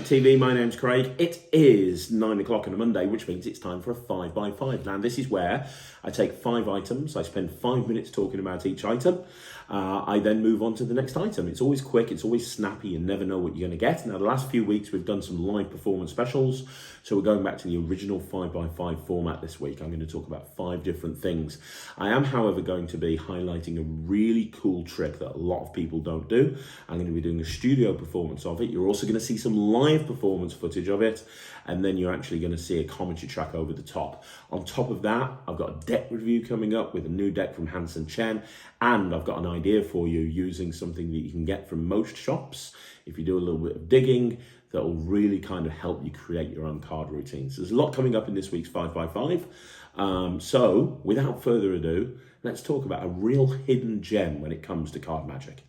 TV, my name's Craig. It is 9 o'clock on a Monday, which means it's time for a 5x5. Now, this is where I take 5 items, I spend 5 minutes talking about each item, I then move on to the next item. It's always quick, it's always snappy, you never know what you're going to get. Now, the last few weeks we've done some live performance specials, so we're going back to the original 5x5 format this week. I'm going to talk about 5 different things. I am, however, going to be highlighting a really cool trick that a lot of people don't do. I'm going to be doing a studio performance of it. You're also going to see some live performance footage of it, and then you're actually going to see a commentary track over the top. On top of that, I've got a deck review coming up with a new deck from Hansen Chen, and I've got an idea for you using something that you can get from most shops if you do a little bit of digging that will really kind of help you create your own card routines. There's a lot coming up in this week's 5x5. So without further ado, let's talk about a real hidden gem when it comes to card magic.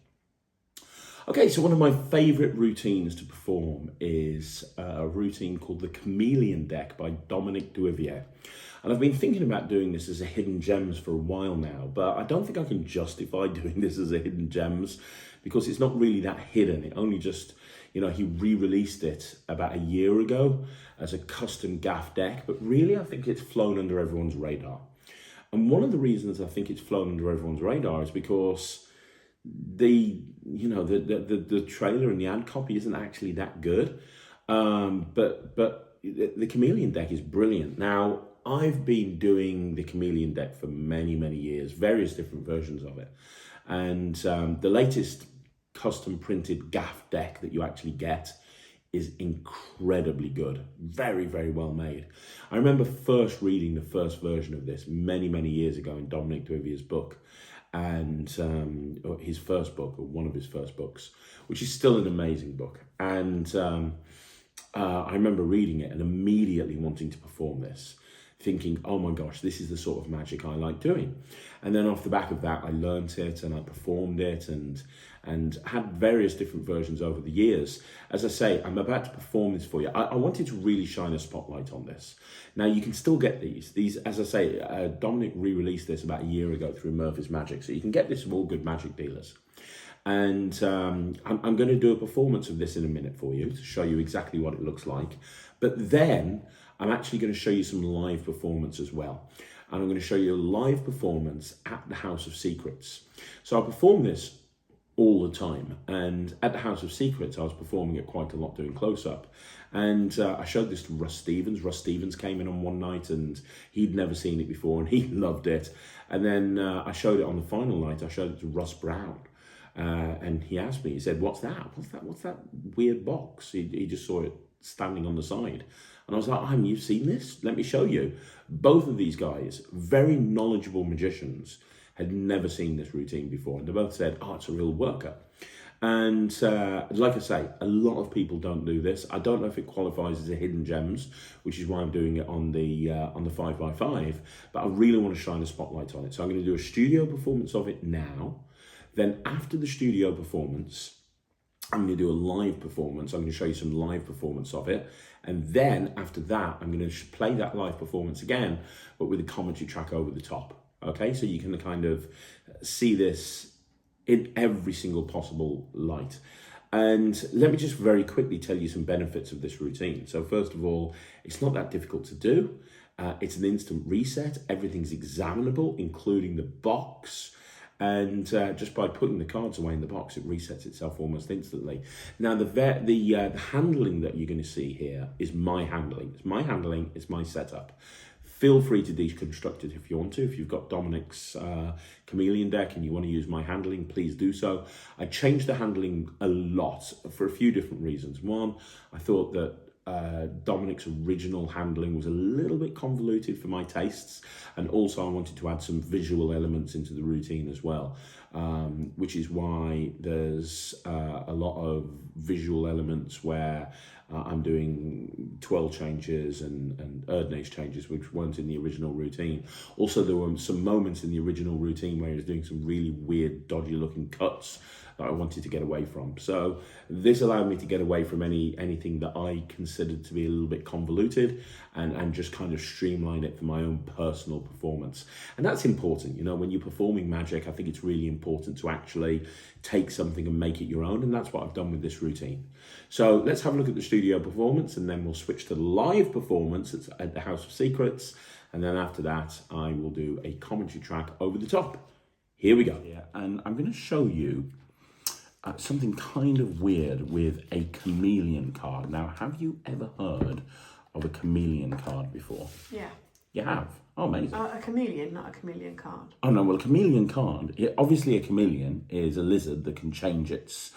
Okay, so one of my favorite routines to perform is a routine called the Chameleon Deck by Dominic Duvivier. And I've been thinking about doing this as a hidden gems for a while now, but I don't think I can justify doing this as a hidden gems because it's not really that hidden. It only just, he re-released it about a year ago as a custom gaff deck, but really I think it's flown under everyone's radar. And one of the reasons I think it's flown under everyone's radar is because the trailer and the ad copy isn't actually that good, but the Chameleon Deck is brilliant. Now, I've been doing the Chameleon Deck for many years, various different versions of it, and the latest custom printed gaff deck that you actually get is incredibly good, very well made. I remember first reading the first version of this many years ago in Dominic Duivier's book, and his first book, or one of his first books, which is still an amazing book. And I remember reading it and immediately wanting to perform this, thinking, oh my gosh, this is the sort of magic I like doing. And then off the back of that, I learnt it and I performed it and had various different versions over the years. As I say, I'm about to perform this for you. I wanted to really shine a spotlight on this. Now, you can still get these. These, as I say, Dominic re-released this about a year ago through Murphy's Magic, so you can get this from all good magic dealers. And I'm going to do a performance of this in a minute for you to show you exactly what it looks like. But then I'm actually going to show you some live performance as well. And I'm going to show you a live performance at the House of Secrets. So I perform this all the time. And at the House of Secrets, I was performing it quite a lot, doing close-up. And I showed this to Russ Stevens. Russ Stevens came in on one night and he'd never seen it before and he loved it. And then I showed it on the final night. I showed it to Russ Brown. And he asked me, he said, what's that? What's that weird box? He just saw it standing on the side. And I was like, you've seen this? Let me show you. Both of these guys, very knowledgeable magicians, had never seen this routine before. And they both said, it's a real worker. And like I say, a lot of people don't do this. I don't know if it qualifies as a hidden gems, which is why I'm doing it on the 5x5, but I really want to shine a spotlight on it. So I'm going to do a studio performance of it now. Then after the studio performance, I'm going to do a live performance. I'm going to show you some live performance of it. And then after that, I'm going to play that live performance again, but with a commentary track over the top. Okay, so you can kind of see this in every single possible light. And let me just very quickly tell you some benefits of this routine. So first of all, it's not that difficult to do. It's an instant reset. Everything's examinable, including the box. And just by putting the cards away in the box, it resets itself almost instantly. Now, the handling that you're going to see here is my handling. It's my handling, it's my setup. Feel free to deconstruct it if you want to. If you've got Dominic's Chameleon Deck and you want to use my handling, please do so. I changed the handling a lot for a few different reasons. One, I thought that Dominic's original handling was a little bit convoluted for my tastes, and also I wanted to add some visual elements into the routine as well, which is why there's a lot of visual elements where I'm doing twirl changes and Erdnase changes, which weren't in the original routine. Also, there were some moments in the original routine where he was doing some really weird, dodgy looking cuts that I wanted to get away from. So this allowed me to get away from anything that I considered to be a little bit convoluted and just kind of streamline it for my own personal performance. And that's important, when you're performing magic, I think it's really important to actually take something and make it your own. And that's what I've done with this routine. So let's have a look at the studio studio performance, and then we'll switch to live performance at the House of Secrets. And then after that, I will do a commentary track over the top. Here we go. Yeah, and I'm going to show you something kind of weird with a chameleon card. Now, have you ever heard of a chameleon card before? Yeah. You have? Oh, amazing. A chameleon, not a chameleon card. Oh, no, well, a chameleon card, obviously a chameleon is a lizard that can change its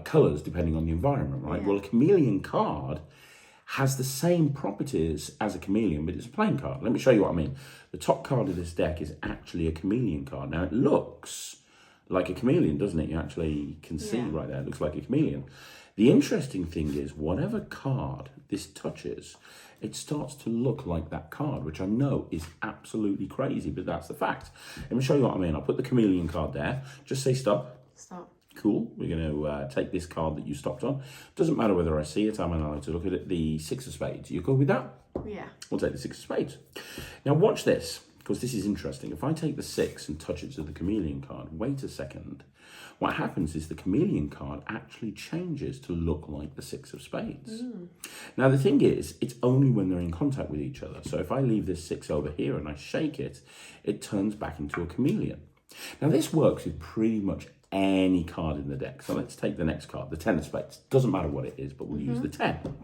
colours depending on the environment, right? Yeah. Well, a chameleon card has the same properties as a chameleon, but it's a plain card. Let me show you what I mean. The top card of this deck is actually a chameleon card. Now, it looks like a chameleon, doesn't it? You actually can see right there. It looks like a chameleon. The interesting thing is, whatever card this touches, it starts to look like that card, which I know is absolutely crazy, but that's the fact. Let me show you what I mean. I'll put the chameleon card there. Just say stop. Stop. Cool. We're going to take this card that you stopped on. Doesn't matter whether I see it. I'm allowed to look at it. The 6 of spades. You good with that? Yeah. We'll take the 6 of spades. Now watch this, because this is interesting. If I take the 6 and touch it to the chameleon card, wait a second. What happens is the chameleon card actually changes to look like the 6 of spades. Now the thing is, it's only when they're in contact with each other. So if I leave this 6 over here and I shake it, it turns back into a chameleon. Now this works with pretty much any card in the deck. So let's take the next card, the 10 of spades. Doesn't matter what it is, but we'll use the 10.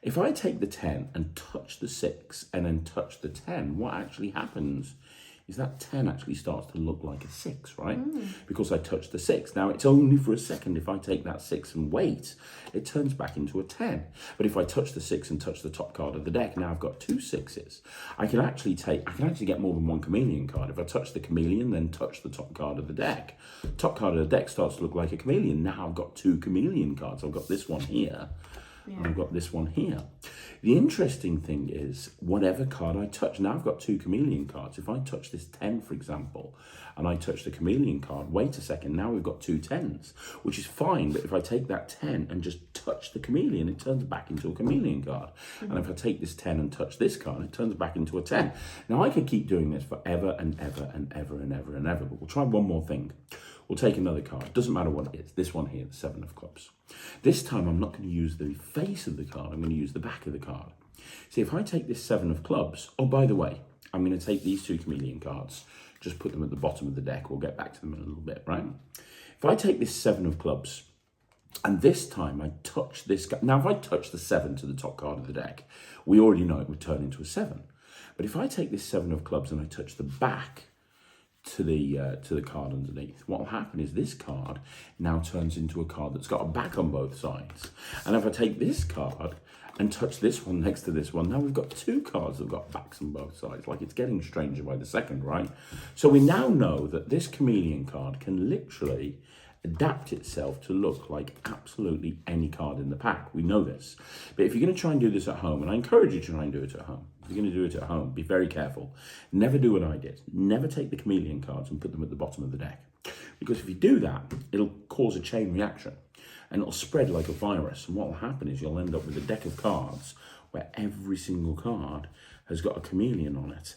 If I take the 10 and touch the 6 and then touch the 10, what actually happens is that 10 actually starts to look like a 6, right? Because I touched the 6. Now, it's only for a second. If I take that 6 and wait, it turns back into a 10. But if I touch the 6 and touch the top card of the deck, now I've got 2 6s. I can actually get more than one chameleon card. If I touch the chameleon, then touch the top card of the deck. Top card of the deck starts to look like a chameleon. Now I've got 2 chameleon cards. I've got this one here. And I've got this one here. The interesting thing is, whatever card I touch, now I've got 2 chameleon cards. If I touch this 10, for example, and I touch the chameleon card, wait a second, now we've got 2 10s, which is fine. But if I take that 10 and just touch the chameleon, it turns back into a chameleon card. And if I take this 10 and touch this card, it turns back into a 10. Now I could keep doing this forever and ever and ever and ever and ever, but we'll try one more thing. We'll take another card. Doesn't matter what it is. This one here, the 7 of clubs. This time, I'm not going to use the face of the card. I'm going to use the back of the card. See, if I take this 7 of clubs, oh, by the way, I'm going to take these 2 chameleon cards, just put them at the bottom of the deck. We'll get back to them in a little bit, right? If I take this 7 of clubs, and this time I touch this guy. Now, if I touch the 7 to the top card of the deck, we already know it would turn into a 7. But if I take this 7 of clubs and I touch the back to the card underneath, what will happen is this card now turns into a card that's got a back on both sides. And if I take this card and touch this one next to this one, now we've got 2 cards that have got backs on both sides. Like, it's getting stranger by the second, right? So we now know that this chameleon card can literally adapt itself to look like absolutely any card in the pack. We know this. But if you're going to try and do this at home, and I encourage you to try and do it at home, if you're going to do it at home, be very careful. Never do what I did. Never take the chameleon cards and put them at the bottom of the deck. Because if you do that, it'll cause a chain reaction and it'll spread like a virus. And what will happen is you'll end up with a deck of cards where every single card has got a chameleon on it.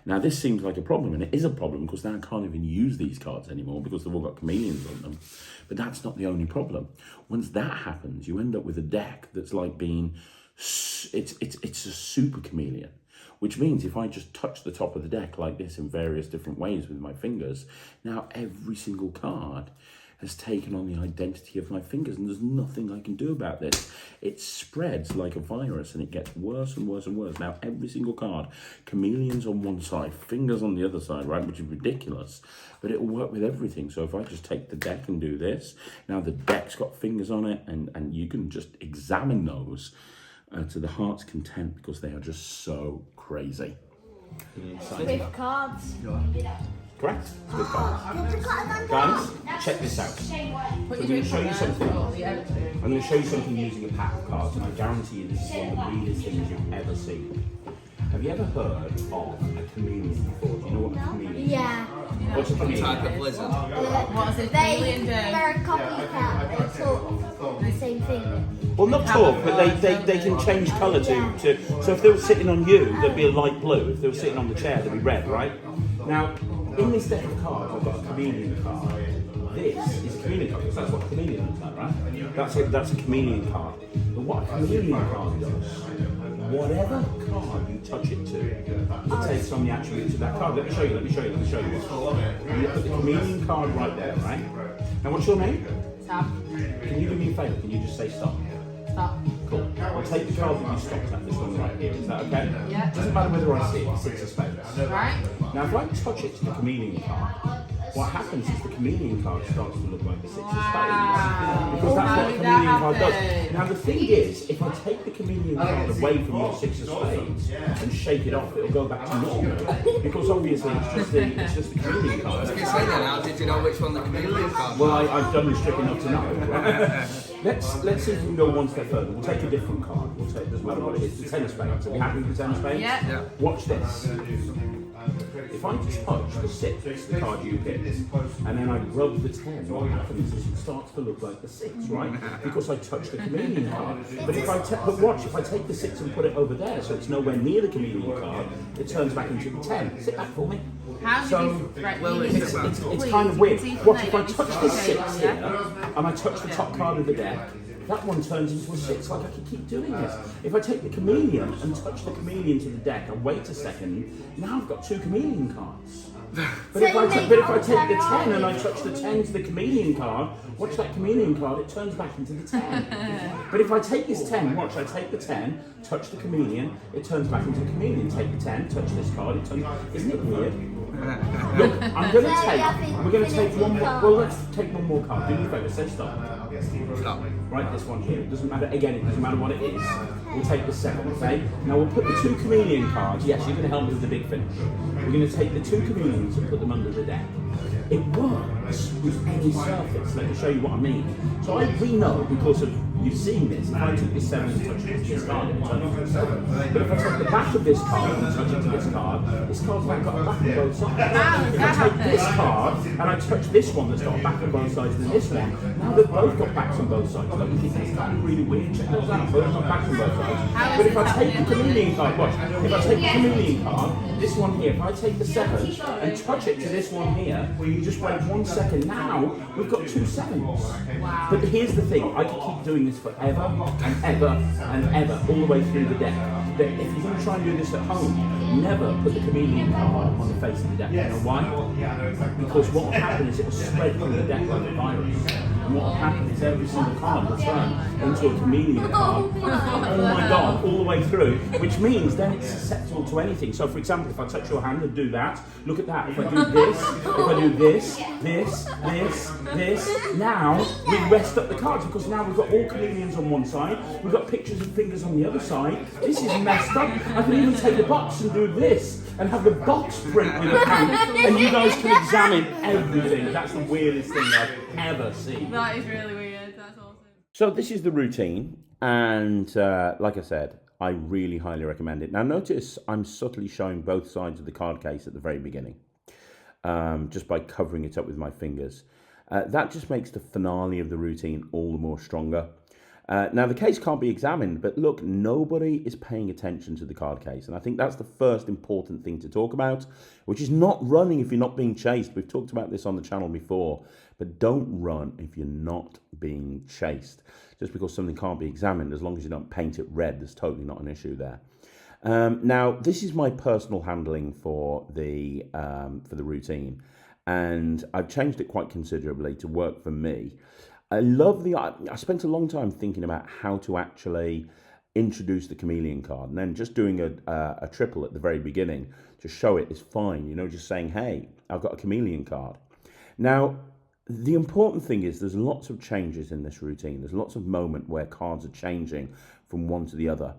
Now, this seems like a problem, and it is a problem because now I can't even use these cards anymore because they've all got chameleons on them. But that's not the only problem. Once that happens, you end up with a deck that's like being, it's a super chameleon, which means if I just touch the top of the deck like this in various different ways with my fingers, now every single card has taken on the identity of my fingers, and there's nothing I can do about this. It spreads like a virus, and it gets worse and worse and worse. Now, every single card, chameleons on one side, fingers on the other side, right, which is ridiculous, but it'll work with everything. So if I just take the deck and do this, now the deck's got fingers on it, and you can just examine those to the heart's content because they are just so crazy. With cards. Correct? With cards. Guys, check this out. I'm going to show you something. I'm going to show you something using a pack of cards, and I guarantee you this is one of the weirdest things you've ever seen. Have you ever heard of a chameleon before? Do you know what a chameleon is? Yeah. What's a chameleon? Type of lizard. They're a copycat. They talk the same thing. Well, not talk, but they can change colour to. So if they were sitting on you, they'd be a light blue. If they were sitting on the chair, they'd be red, right? Now, in this deck of cards, I've got a chameleon card. this is a chameleon card, because that's what a chameleon looks like, right? That's a chameleon card. But what a chameleon card does, whatever card you touch it to, it takes on the attributes of that card. Let me show you. You put the chameleon card right there, right? Now, what's your name? Stop. Can you do me a favour? Can you just say stop? Stop. Cool. I'll take the card that you stopped at, this one right here. Is that okay? Yeah. Doesn't matter whether I see it, it's six of spades. Right. Now, if I touch it to the chameleon card, what happens is the chameleon card starts to look like the six of spades. Because that's what a chameleon card does. Now, the thing is, if I take the chameleon card away from your six of spades and shake it off, it'll go back to normal. Because obviously it's just the chameleon card. I was going to say then, how did you know which one the chameleon card was? Well, I've done this trick enough to know. Let's see if we can go one step further. We'll take a different card. We'll take, doesn't matter what it is, the ten of spades. Are we happy with the ten of spades? Yeah. Watch this. If I touch the six, the card you picked, and then I rub the 10, what happens is it starts to look like the 6, right? Because I touched the chameleon card. But if I take the 6 and put it over there, so it's nowhere near the chameleon card, it turns back into the 10. Sit back for me. How do you... Right, well, it's kind of weird. Watch, if I touch the 6 here, and I touch the top card of the deck, that one turns into a 6, like I can keep doing this. If I take the chameleon and touch the chameleon to the deck and wait a second, now I've got 2 chameleon cards. But if I take the 10 and I touch the 10 to the chameleon card, watch that chameleon card, it turns back into the 10. But if I take this 10, watch, I take the 10, touch the chameleon, it turns back into the chameleon. Take the 10, touch this card, it turns... Isn't it weird? Look, we're going to take one more, well, let's take one more card. Do me a favour, say stop. Stop. Right, this one here. It doesn't matter, again, it doesn't matter what it is. We'll take the 7, okay? Now we'll put the 2 chameleon cards. Yes, you're going to help me with the big finish. We're going to take the 2 chameleons and put them under the deck. It works with any surface. Let me show you what I mean. So we know, because of you've seen this, if I took this 7 and touch it to this card, it turns into a 7. But if I take the back of this card and touch it to this card's now got a back on both sides. If I take this card and I touch this one that's got a back on both sides than this one, now they've both got backs on both sides. Don't you think that's kind of really weird? Check those out, both got backs on both sides. But if I take the chameleon card, watch, if I take the chameleon card, this one here, if I take the 7 and touch it to this one here, you just wait 1 second, now we've got 2 7s. Wow. But here's the thing, I could keep doing this forever and ever and ever, all the way through the deck. But if you're going to try and do this at home, never put the chameleon card on the face of the deck. You know why? Because what will happen is it will spread through the deck like a virus. And what will happen is every single card will turn into a chameleon card. Oh my God, all the way through, which means then it's susceptible to anything. So for example, if I touch your hand and do that, look at that. If I do this, if I do this, now we rest up the cards, because now we've got all chameleons on one side, we've got pictures of fingers on the other side. This is messed up. I can even take the box and do this and have the box print with a pen, and you guys can examine everything. That's the weirdest thing I've ever seen. That is really weird. That's awesome. So this is the routine, and like I said, I really highly recommend it. Now notice I'm subtly showing both sides of the card case at the very beginning, just by covering it up with my fingers. That just makes the finale of the routine all the more stronger. Now the case can't be examined, but look, nobody is paying attention to the card case, and I think that's the first important thing to talk about, which is not running if you're not being chased. We've talked about this on the channel before, but don't run if you're not being chased. Just because something can't be examined, as long as you don't paint it red, there's totally not an issue there. Now, this is my personal handling for the routine, and I've changed it quite considerably to work for me. I spent a long time thinking about how to actually introduce the chameleon card, and then just doing a triple at the very beginning to show it is fine, you know, just saying, hey, I've got a chameleon card. Now, the important thing is there's lots of changes in this routine. There's lots of moments where cards are changing from one to the other.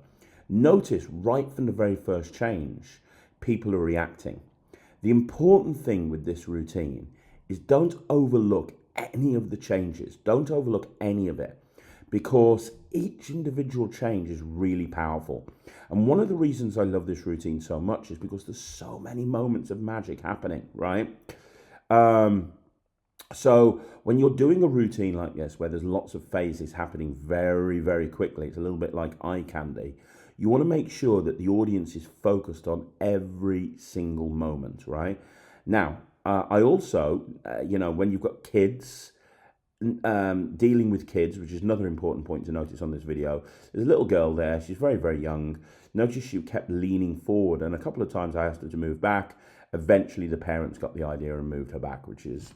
Notice right from the very first change, people are reacting. The important thing with this routine is don't overlook any of the changes. Don't overlook any of it, because each individual change is really powerful. And one of the reasons I love this routine so much is because there's so many moments of magic happening, right? So when you're doing a routine like this, where there's lots of phases happening very, very quickly, it's a little bit like eye candy. You want to make sure that the audience is focused on every single moment, right? Now, I also, when you've got kids, dealing with kids, which is another important point to notice on this video. There's a little girl there. She's very, very young. Notice she kept leaning forward, and a couple of times I asked her to move back. Eventually, the parents got the idea and moved her back, which is,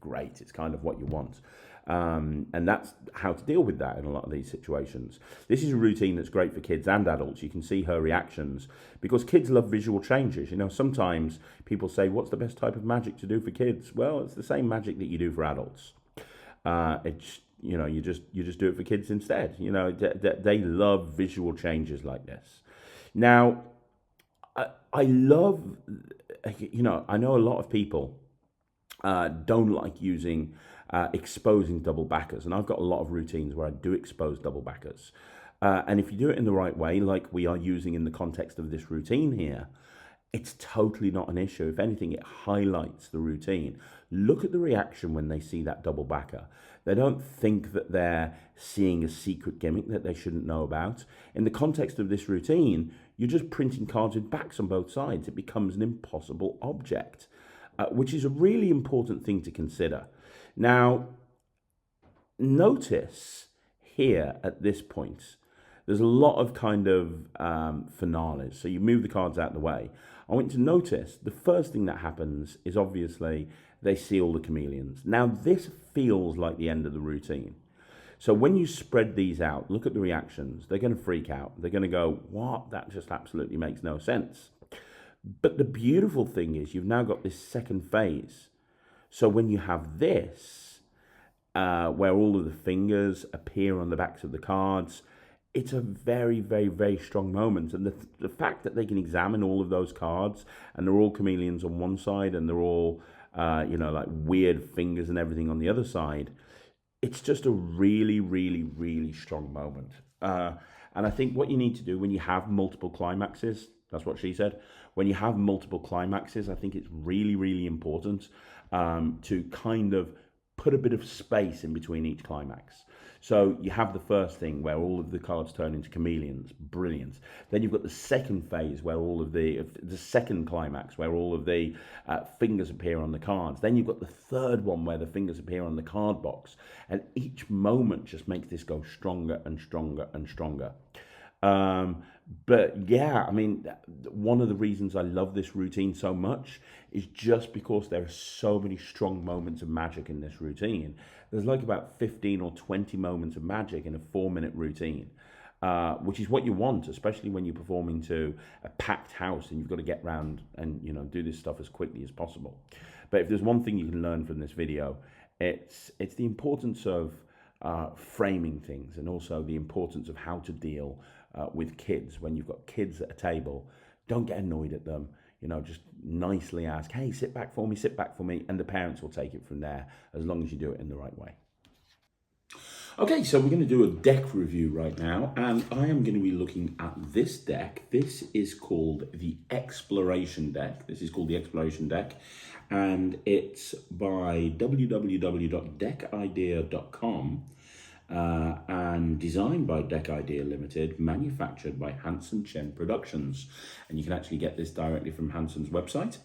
great. It's kind of what you want. And that's how to deal with that in a lot of these situations. This is a routine that's great for kids and adults. You can see her reactions because kids love visual changes. Sometimes people say, what's the best type of magic to do for kids? Well, it's the same magic that you do for adults. It's you just do it for kids instead. They love visual changes like this. Now, I love, I know a lot of people don't like using exposing double backers, and I've got a lot of routines where I do expose double backers. And if you do it in the right way, like we are using in the context of this routine here, it's totally not an issue. If anything, it highlights the routine. Look at the reaction when they see that double backer. They don't think that they're seeing a secret gimmick that they shouldn't know about. In the context of this routine, you're just printing cards with backs on both sides. It becomes an impossible object, which is a really important thing to consider. Now, notice here at this point, there's a lot of kind of finales. So you move the cards out of the way. I want you to notice the first thing that happens is obviously they see all the chameleons. Now this feels like the end of the routine. So when you spread these out, look at the reactions. They're going to freak out. They're going to go, what? That just absolutely makes no sense. But the beautiful thing is you've now got this second phase. So when you have this, where all of the fingers appear on the backs of the cards, it's a very, very, very strong moment. And the fact that they can examine all of those cards and they're all chameleons on one side and they're all, like weird fingers and everything on the other side, it's just a really, really, really strong moment. And I think what you need to do when you have multiple climaxes, that's what she said, when you have multiple climaxes, I think it's really, really important to kind of put a bit of space in between each climax. So you have the first thing where all of the cards turn into chameleons, brilliant. Then you've got the second phase where all of the second climax where all of the fingers appear on the cards. Then you've got the third one where the fingers appear on the card box. And each moment just makes this go stronger and stronger and stronger. But yeah, I mean, one of the reasons I love this routine so much is just because there are so many strong moments of magic in this routine. There's like about 15 or 20 moments of magic in a 4-minute routine, which is what you want, especially when you're performing to a packed house and you've got to get round and, do this stuff as quickly as possible. But if there's one thing you can learn from this video, it's the importance of framing things and also the importance of how to deal with kids. When you've got kids at a table, don't get annoyed at them. Just nicely ask, hey, sit back for me, and the parents will take it from there as long as you do it in the right way. Okay, so we're going to do a deck review right now, and I am going to be looking at this deck. This is called the Exploration Deck. And it's by www.deckidea.com. And designed by Deck Idea Limited, manufactured by Hanson Chen Productions. And you can actually get this directly from Hanson's website.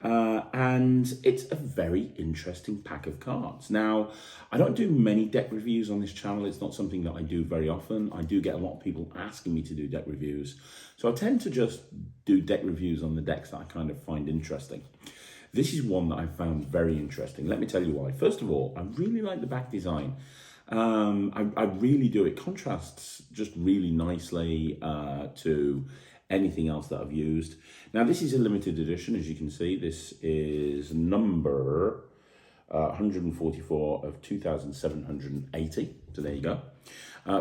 And it's a very interesting pack of cards. Now, I don't do many deck reviews on this channel. It's not something that I do very often. I do get a lot of people asking me to do deck reviews. So I tend to just do deck reviews on the decks that I kind of find interesting. This is one that I found very interesting. Let me tell you why. First of all, I really like the back design. I really do. It contrasts just really nicely to anything else that I've used. Now, this is a limited edition, as you can see. This is number 144 of 2,780. So there you go.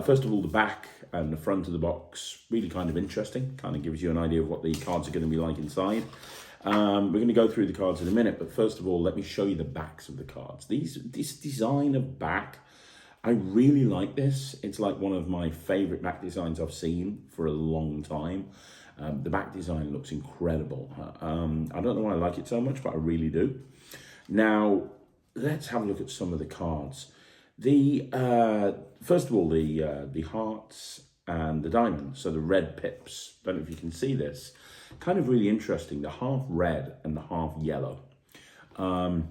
First of all, the back and the front of the box, really kind of interesting. Kind of gives you an idea of what the cards are going to be like inside. We're going to go through the cards in a minute, but first of all, let me show you the backs of the cards. This design of back, I really like this. It's like one of my favorite back designs I've seen for a long time. The back design looks incredible. I don't know why I like it so much, but I really do. Now, let's have a look at some of the cards. First of all, the hearts and the diamonds, so the red pips. Don't know if you can see this. Kind of really interesting, the half red and the half yellow. The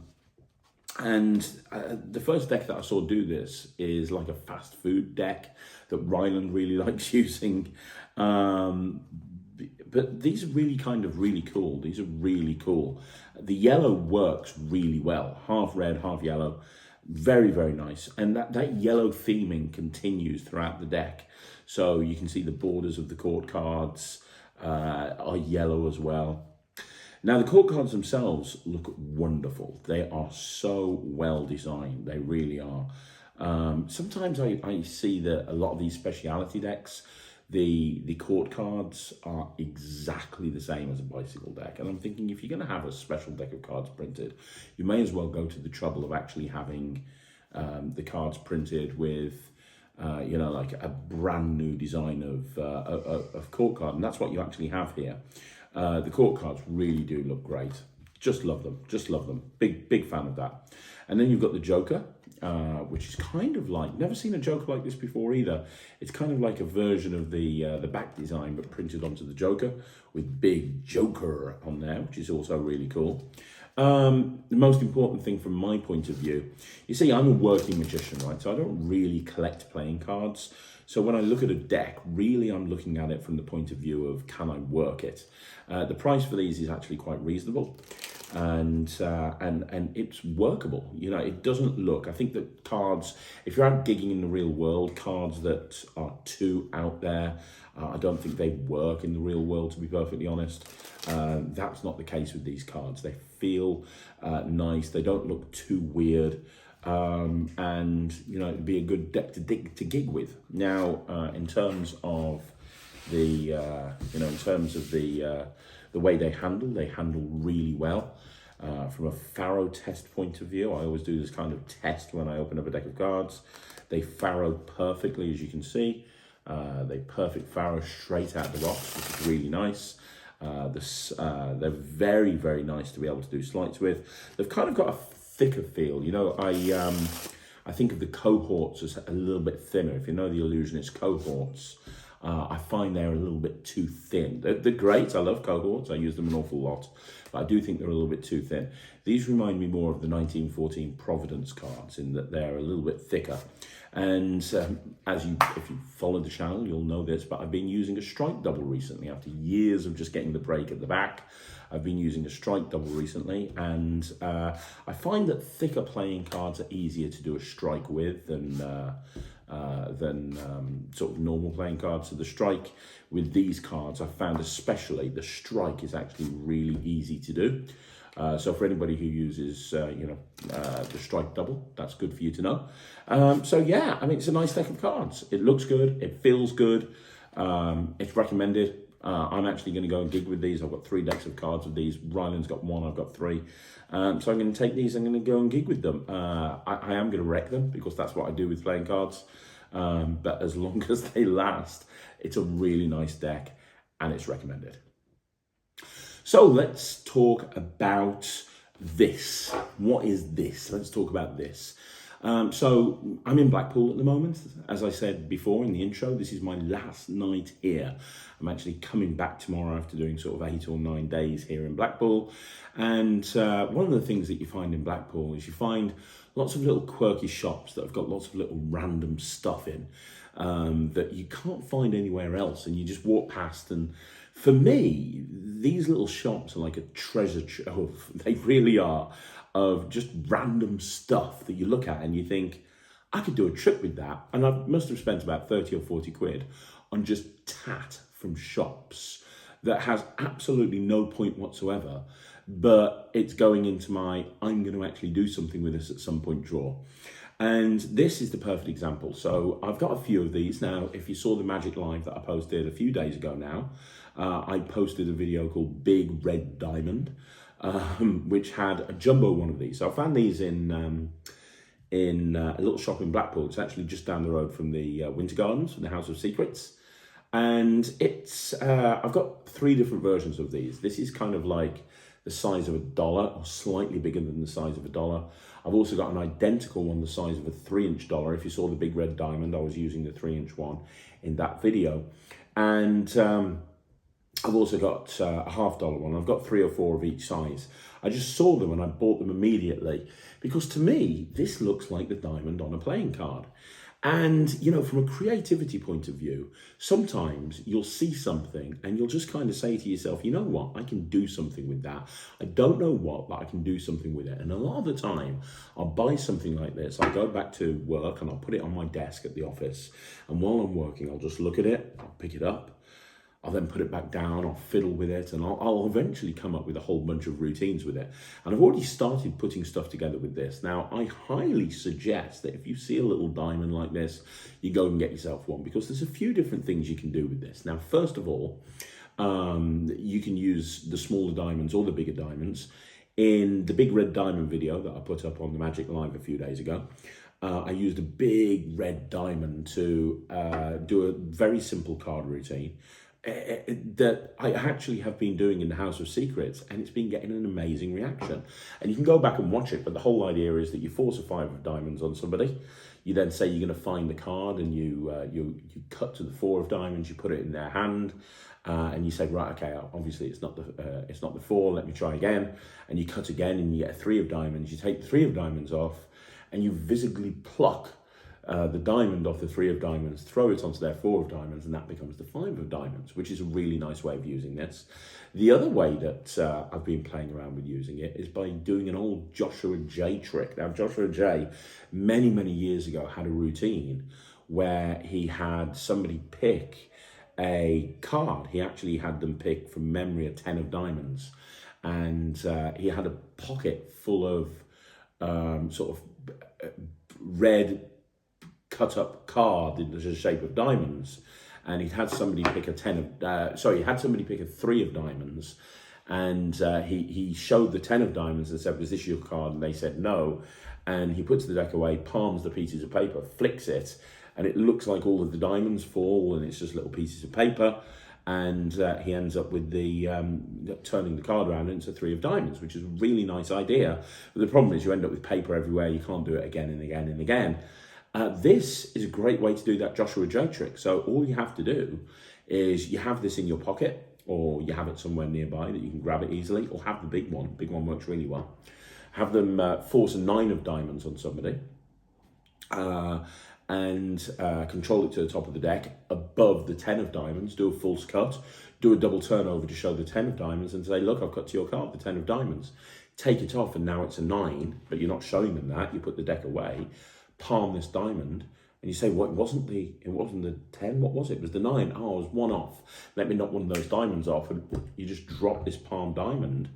first deck that I saw do this is like a fast food deck that Ryland really likes using. But these are really cool. These are really cool. The yellow works really well. Half red, half yellow. Very, very nice. And that yellow theming continues throughout the deck. So you can see the borders of the court cards are yellow as well. Now, the court cards themselves look wonderful. They are so well designed. They really are. Sometimes I see that a lot of these speciality decks, the court cards are exactly the same as a bicycle deck. And I'm thinking, if you're going to have a special deck of cards printed, you may as well go to the trouble of actually having the cards printed with, like a brand new design of court card. And that's what you actually have here. The court cards really do look great. Just love them. Just love them. Big fan of that. And then you've got the Joker, which is kind of like, never seen a Joker like this before either. It's kind of like a version of the back design, but printed onto the Joker with big Joker on there, which is also really cool. The most important thing from my point of view, you see, I'm a working magician, right? So I don't really collect playing cards. So when I look at a deck, really I'm looking at it from the point of view of, can I work it? The price for these is actually quite reasonable, and it's workable. It doesn't look, I think that cards, if you're out gigging in the real world, cards that are too out there, I don't think they work in the real world, to be perfectly honest. That's not the case with these cards. They feel nice. They don't look too weird. And it'd be a good deck to gig with. Now, in terms of the way they handle really well. From a Faro test point of view, I always do this kind of test when I open up a deck of cards. They Faro perfectly, as you can see. They perfect Faro straight out the box, which is really nice. They're very, very nice to be able to do sleights with. They've kind of got a thicker feel. I think of the cohorts as a little bit thinner. If you know the Illusionist cohorts, I find they're a little bit too thin. They're great. I love cohorts. I use them an awful lot, but I do think they're a little bit too thin. These remind me more of the 1914 Providence cards in that they're a little bit thicker. And if you follow the channel, you'll know this, but I've been using a strike double recently. After years of just getting the break at the back, I've been using a strike double recently, and I find that thicker playing cards are easier to do a strike with than sort of normal playing cards. So the strike with these cards, I found especially the strike is actually really easy to do. So for anybody who uses, the strike double, that's good for you to know. So yeah, I mean, it's a nice deck of cards. It looks good. It feels good. It's recommended. I'm actually going to go and gig with these. I've got 3 decks of cards with these. Ryland's got 1, I've got 3. So I'm going to take these, I'm going to go and gig with them. I am going to wreck them because that's what I do with playing cards. But as long as they last, it's a really nice deck and it's recommended. So let's talk about this. What is this? Let's talk about this. So I'm in Blackpool at the moment. As I said before in the intro, this is my last night here. I'm actually coming back tomorrow after doing sort of 8 or 9 days here in Blackpool. And one of the things that you find in Blackpool is you find lots of little quirky shops that have got lots of little random stuff in that you can't find anywhere else. And you just walk past, and for me, these little shops are like a treasure trove. They really are, of just random stuff that you look at and you think, I could do a trip with that. And I must have spent about 30 or 40 quid on just tat from shops that has absolutely no point whatsoever, but it's going into my, I'm going to actually do something with this at some point drawer. And this is the perfect example. So I've got a few of these. Now, if you saw the Magic Live that I posted a few days ago now, I posted a video called Big Red Diamond, which had a jumbo one of these. So I found these in a little shop in Blackpool. It's actually just down the road from the Winter Gardens, from the House of Secrets. And it's, I've got 3 different versions of these. This is kind of like the size of $1 or slightly bigger than the size of $1. I've also got an identical one the size of a 3-inch dollar. If you saw the Big Red Diamond, I was using the 3-inch one in that video. And I've also got a $1/2 one. I've got 3 or 4 of each size. I just saw them and I bought them immediately because to me, this looks like the diamond on a playing card. And, you know, from a creativity point of view, sometimes you'll see something and you'll just kind of say to yourself, you know what, I can do something with that. I don't know what, but I can do something with it. And a lot of the time, I'll buy something like this. I'll go back to work and I'll put it on my desk at the office. And while I'm working, I'll just look at it, I'll pick it up. I'll then put it back down, I'll fiddle with it, and I'll eventually come up with a whole bunch of routines with it. And I've already started putting stuff together with this. Now, I highly suggest that if you see a little diamond like this, you go and get yourself one, because there's a few different things you can do with this. Now, first of all, you can use the smaller diamonds or the bigger diamonds. In the big red diamond video that I put up on the Magic Live a few days ago, I used a big red diamond to do a very simple card routine that I actually have been doing in the House of Secrets, and it's been getting an amazing reaction. And you can go back and watch it, but the whole idea is that you force a 5 of diamonds on somebody. You then say you're going to find the card, and you cut to the 4 of diamonds. You put it in their hand, and you say, right, okay, obviously it's not the 4. Let me try again. And you cut again, and you get a 3 of diamonds. You take the 3 of diamonds off, and you visibly pluck the diamond off the 3 of diamonds, throw it onto their 4 of diamonds, and that becomes the 5 of diamonds, which is a really nice way of using this. The other way that I've been playing around with using it is by doing an old Joshua J trick. Now, Joshua J, many, many years ago, had a routine where he had somebody pick a card. He actually had them pick from memory a 10 of diamonds, and he had a pocket full of sort of red cut up card in the shape of diamonds, and he'd had somebody pick a 10 of he had somebody pick a 3 of diamonds, and he showed the 10 of diamonds and said, was this your card? And they said no, and he puts the deck away, palms the pieces of paper, flicks it, and it looks like all of the diamonds fall, and it's just little pieces of paper, and he ends up with the turning the card around into 3 of diamonds, which is a really nice idea. But the problem is you end up with paper everywhere. You can't do it again and again and again. This is a great way to do that Joshua J trick. So all you have to do is you have this in your pocket, or you have it somewhere nearby that you can grab it easily, or have the big one. Big one works really well. Have them force a 9 of diamonds on somebody, and control it to the top of the deck above the 10 of diamonds. Do a false cut, do a double turnover to show the 10 of diamonds, and say, look, I've cut to your card, the 10 of diamonds. Take it off, and now it's a 9, but you're not showing them that. You put the deck away, palm this diamond, and you say, well, it wasn't the 10, what was it? It was the 9. Oh, I was 1 off. Let me knock one of those diamonds off, and you just drop this palm diamond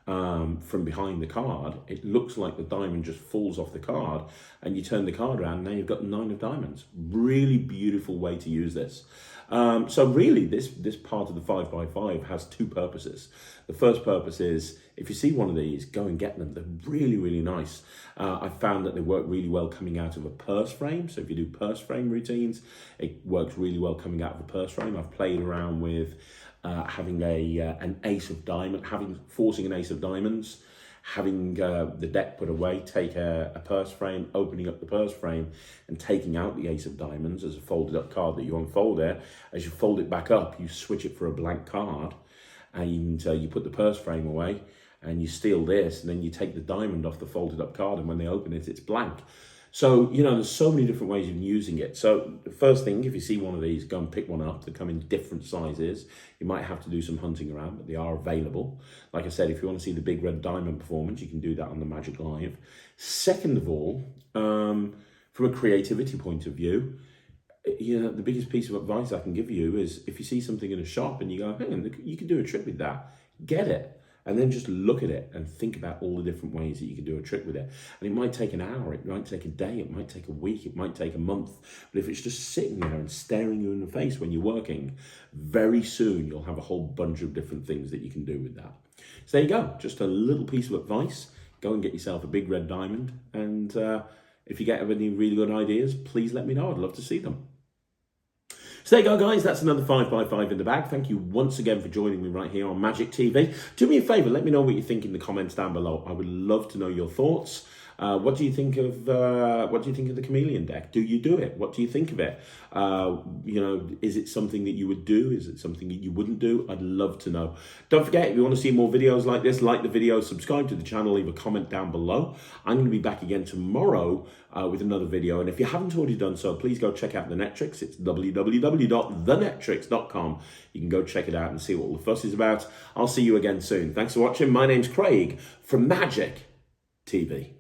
from behind the card. It looks like the diamond just falls off the card, and you turn the card around, and now you've got 9 of diamonds. Really beautiful way to use this. So really, this part of the 5x5 has 2 purposes. The first purpose is, if you see one of these, go and get them. They're really, really nice. I found that they work really well coming out of a purse frame. So if you do purse frame routines, it works really well coming out of a purse frame. I've played around with having an ace of diamond, forcing an ace of diamonds, having the deck put away, take a purse frame, opening up the purse frame and taking out the ace of diamonds as a folded up card that you unfold there. As you fold it back up, you switch it for a blank card, and you put the purse frame away, and you steal this, and then you take the diamond off the folded up card, and when they open it, it's blank. So, you know, there's so many different ways of using it. So the first thing, if you see one of these, go and pick one up. They come in different sizes. You might have to do some hunting around, but they are available. Like I said, if you want to see the big red diamond performance, you can do that on the Magic Live. Second of all, from a creativity point of view, you know, the biggest piece of advice I can give you is, if you see something in a shop and you go, hey, you can do a trick with that, get it. And then just look at it and think about all the different ways that you can do a trick with it. And it might take an hour, it might take a day, it might take a week, it might take a month. But if it's just sitting there and staring you in the face when you're working, very soon you'll have a whole bunch of different things that you can do with that. So there you go, just a little piece of advice. Go and get yourself a big red diamond. And if you get any really good ideas, please let me know. I'd love to see them. So there you go, guys. That's another 5x5 in the bag. Thank you once again for joining me right here on Magic TV. Do me a favour, let me know what you think in the comments down below. I would love to know your thoughts. What do you think of the Chameleon Deck? Do you do it? What do you think of it? Is it something that you would do? Is it something that you wouldn't do? I'd love to know. Don't forget, if you want to see more videos like this, like the video, subscribe to the channel, leave a comment down below. I'm going to be back again tomorrow with another video. And if you haven't already done so, please go check out The Netrix. It's www.thenetrix.com. You can go check it out and see what all the fuss is about. I'll see you again soon. Thanks for watching. My name's Craig from Magic TV.